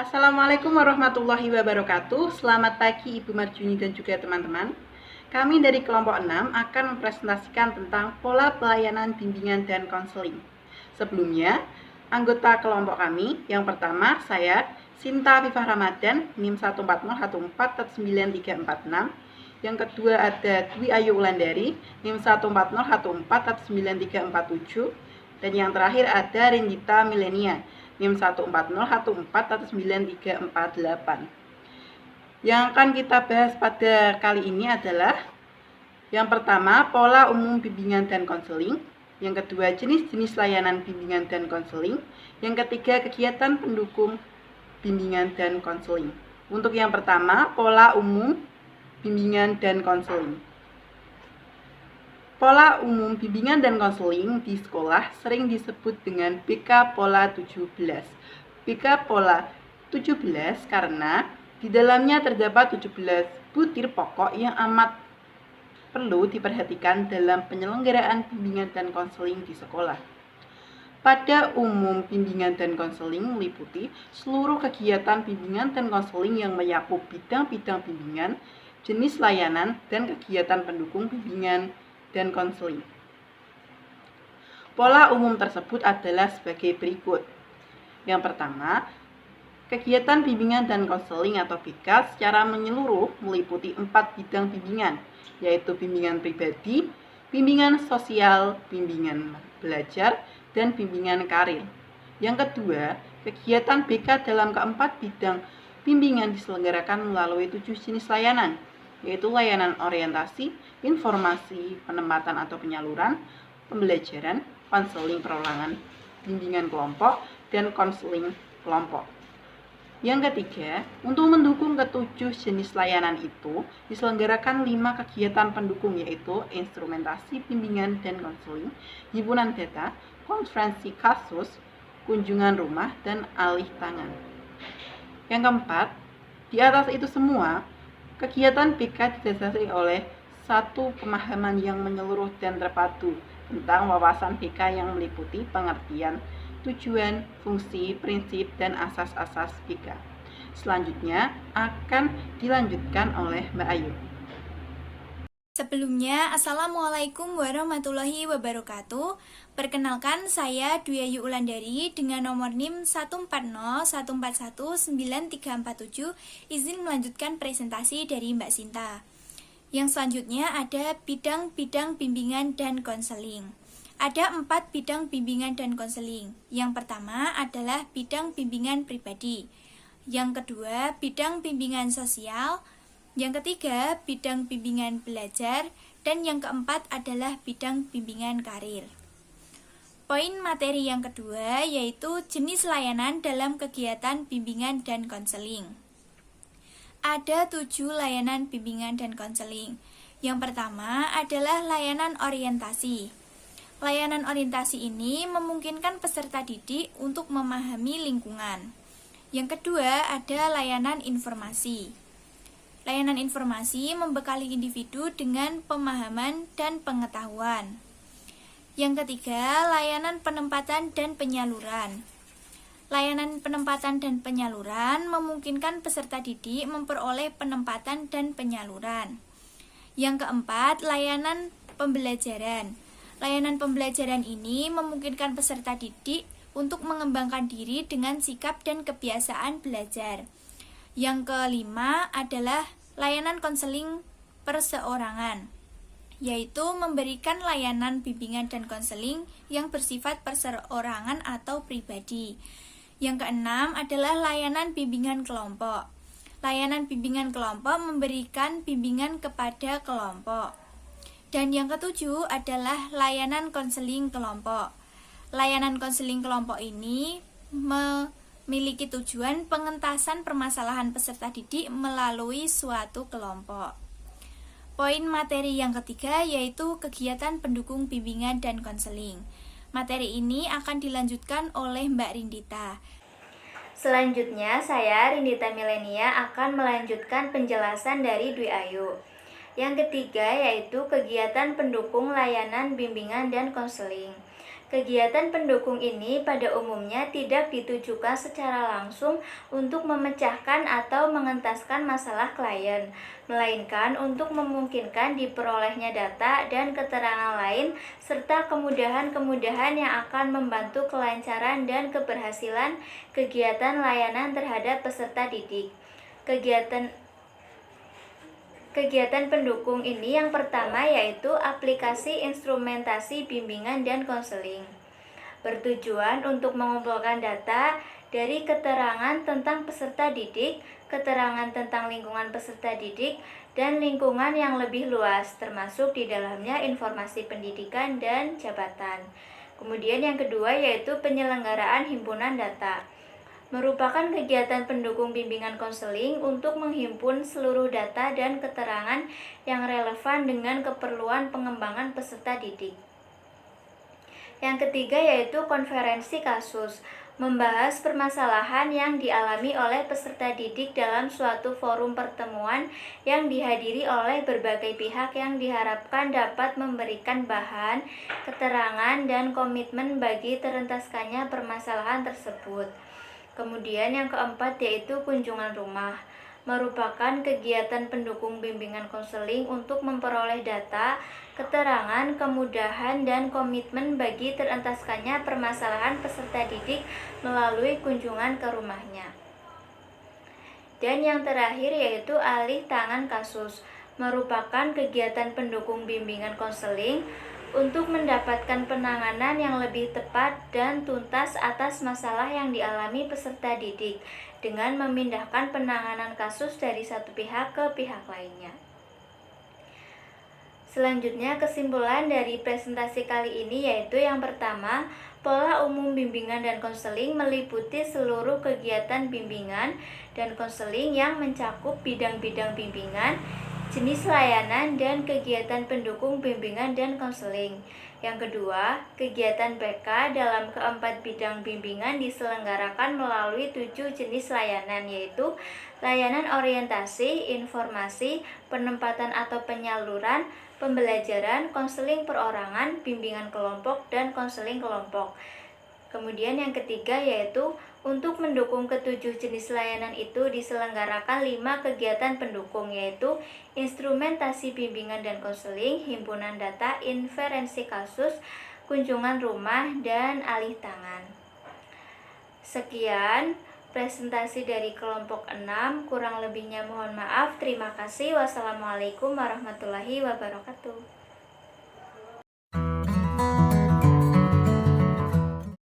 Assalamualaikum warahmatullahi wabarakatuh. Selamat pagi Ibu Marjuni dan juga teman-teman. Kami dari kelompok 6 akan mempresentasikan tentang pola pelayanan bimbingan dan konseling. Sebelumnya, anggota kelompok kami yang pertama saya Sinta Fifah Ramadan NIM 14014-9346. Yang kedua ada Dwi Ayu Wulandari NIM 14014-9347. Dan yang terakhir ada Rindita Milenia NIM 14014-9348. Yang akan kita bahas pada kali ini adalah yang pertama, pola umum bimbingan dan konseling. Yang kedua, jenis-jenis layanan bimbingan dan konseling. Yang ketiga, kegiatan pendukung bimbingan dan konseling. Untuk yang pertama, pola umum bimbingan dan konseling. Pola umum bimbingan dan konseling di sekolah sering disebut dengan BK Pola 17. BK Pola 17 karena di dalamnya terdapat 17 butir pokok yang amat perlu diperhatikan dalam penyelenggaraan bimbingan dan konseling di sekolah. Pada umum, bimbingan dan konseling meliputi seluruh kegiatan bimbingan dan konseling yang menyakup bidang-bidang bimbingan, jenis layanan, dan kegiatan pendukung bimbingan dan konseling. Pola umum tersebut adalah sebagai berikut. Yang pertama, kegiatan bimbingan dan konseling atau BK secara menyeluruh meliputi 4 bidang bimbingan, yaitu bimbingan pribadi, bimbingan sosial, bimbingan belajar, dan bimbingan karir. Yang kedua, kegiatan BK dalam keempat bidang bimbingan diselenggarakan melalui 7 jenis layanan, yaitu layanan orientasi, informasi, penempatan atau penyaluran, pembelajaran, konseling perorangan, bimbingan kelompok, dan konseling kelompok. Yang ketiga, untuk mendukung ketujuh jenis layanan itu, diselenggarakan 5 kegiatan pendukung, yaitu instrumentasi bimbingan dan konseling, himpunan data, konferensi kasus, kunjungan rumah, dan alih tangan. Yang keempat, di atas itu semua, kegiatan BK didasari oleh satu pemahaman yang menyeluruh dan terpadu tentang wawasan BK yang meliputi pengertian, tujuan, fungsi, prinsip, dan asas-asas BK. Selanjutnya akan dilanjutkan oleh Mbak Ayu. Sebelumnya, Assalamualaikum warahmatullahi wabarakatuh. Perkenalkan, saya Dwi Ayu Wulandari dengan nomor NIM 140141937. Izin melanjutkan presentasi dari Mbak Sinta. Yang selanjutnya ada bidang-bidang bimbingan dan konseling. Ada 4 bidang bimbingan dan konseling. Yang pertama adalah bidang bimbingan pribadi. Yang kedua, bidang bimbingan sosial. Yang ketiga, bidang bimbingan belajar. Dan yang keempat adalah bidang bimbingan karir. Poin materi yang kedua yaitu jenis layanan dalam kegiatan bimbingan dan konseling. Ada 7 layanan bimbingan dan konseling. Yang pertama adalah layanan orientasi. Layanan orientasi ini memungkinkan peserta didik untuk memahami lingkungan. Yang kedua ada layanan informasi. Layanan informasi membekali individu dengan pemahaman dan pengetahuan. Yang ketiga, layanan penempatan dan penyaluran. Layanan penempatan dan penyaluran memungkinkan peserta didik memperoleh penempatan dan penyaluran. Yang keempat, layanan pembelajaran. Layanan pembelajaran ini memungkinkan peserta didik untuk mengembangkan diri dengan sikap dan kebiasaan belajar. Yang kelima adalah layanan konseling perseorangan, yaitu memberikan layanan bimbingan dan konseling yang bersifat perseorangan atau pribadi. Yang keenam adalah layanan bimbingan kelompok. Layanan bimbingan kelompok memberikan bimbingan kepada kelompok. Dan yang ketujuh adalah layanan konseling kelompok. Layanan konseling kelompok ini memiliki tujuan pengentasan permasalahan peserta didik melalui suatu kelompok. Poin materi yang ketiga yaitu kegiatan pendukung bimbingan dan konseling. Materi ini akan dilanjutkan oleh Mbak Rindita. Selanjutnya, saya Rindita Milenia akan melanjutkan penjelasan dari Dwi Ayu. Yang ketiga yaitu kegiatan pendukung layanan bimbingan dan konseling. Kegiatan pendukung ini pada umumnya tidak ditujukan secara langsung untuk memecahkan atau mengentaskan masalah klien, melainkan untuk memungkinkan diperolehnya data dan keterangan lain serta kemudahan-kemudahan yang akan membantu kelancaran dan keberhasilan kegiatan layanan terhadap peserta didik. Kegiatan pendukung ini yang pertama yaitu aplikasi instrumentasi bimbingan dan konseling. Bertujuan untuk mengumpulkan data dari keterangan tentang peserta didik, keterangan tentang lingkungan peserta didik, dan lingkungan yang lebih luas, termasuk di dalamnya informasi pendidikan dan jabatan. Kemudian yang kedua yaitu penyelenggaraan himpunan data. Merupakan kegiatan pendukung bimbingan konseling untuk menghimpun seluruh data dan keterangan yang relevan dengan keperluan pengembangan peserta didik. Yang ketiga yaitu konferensi kasus, membahas permasalahan yang dialami oleh peserta didik dalam suatu forum pertemuan yang dihadiri oleh berbagai pihak yang diharapkan dapat memberikan bahan, keterangan, dan komitmen bagi terentaskannya permasalahan tersebut. Kemudian yang keempat yaitu kunjungan rumah, merupakan kegiatan pendukung bimbingan konseling untuk memperoleh data, keterangan, kemudahan, dan komitmen bagi terentaskannya permasalahan peserta didik melalui kunjungan ke rumahnya. Dan yang terakhir yaitu alih tangan kasus, merupakan kegiatan pendukung bimbingan konseling untuk mendapatkan penanganan yang lebih tepat dan tuntas atas masalah yang dialami peserta didik dengan memindahkan penanganan kasus dari satu pihak ke pihak lainnya. Selanjutnya kesimpulan dari presentasi kali ini yaitu yang pertama, pola umum bimbingan dan konseling meliputi seluruh kegiatan bimbingan dan konseling yang mencakup bidang-bidang bimbingan, jenis layanan, dan kegiatan pendukung bimbingan dan konseling. Yang kedua, kegiatan PK dalam keempat bidang bimbingan diselenggarakan melalui 7 jenis layanan yaitu layanan orientasi, informasi, penempatan atau penyaluran, pembelajaran, konseling perorangan, bimbingan kelompok, dan konseling kelompok. Kemudian yang ketiga yaitu untuk mendukung ketujuh jenis layanan itu diselenggarakan 5 kegiatan pendukung yaitu instrumentasi bimbingan dan konseling, himpunan data, inferensi kasus, kunjungan rumah, dan alih tangan. Sekian presentasi dari kelompok 6, kurang lebihnya mohon maaf. Terima kasih. Wassalamualaikum warahmatullahi wabarakatuh.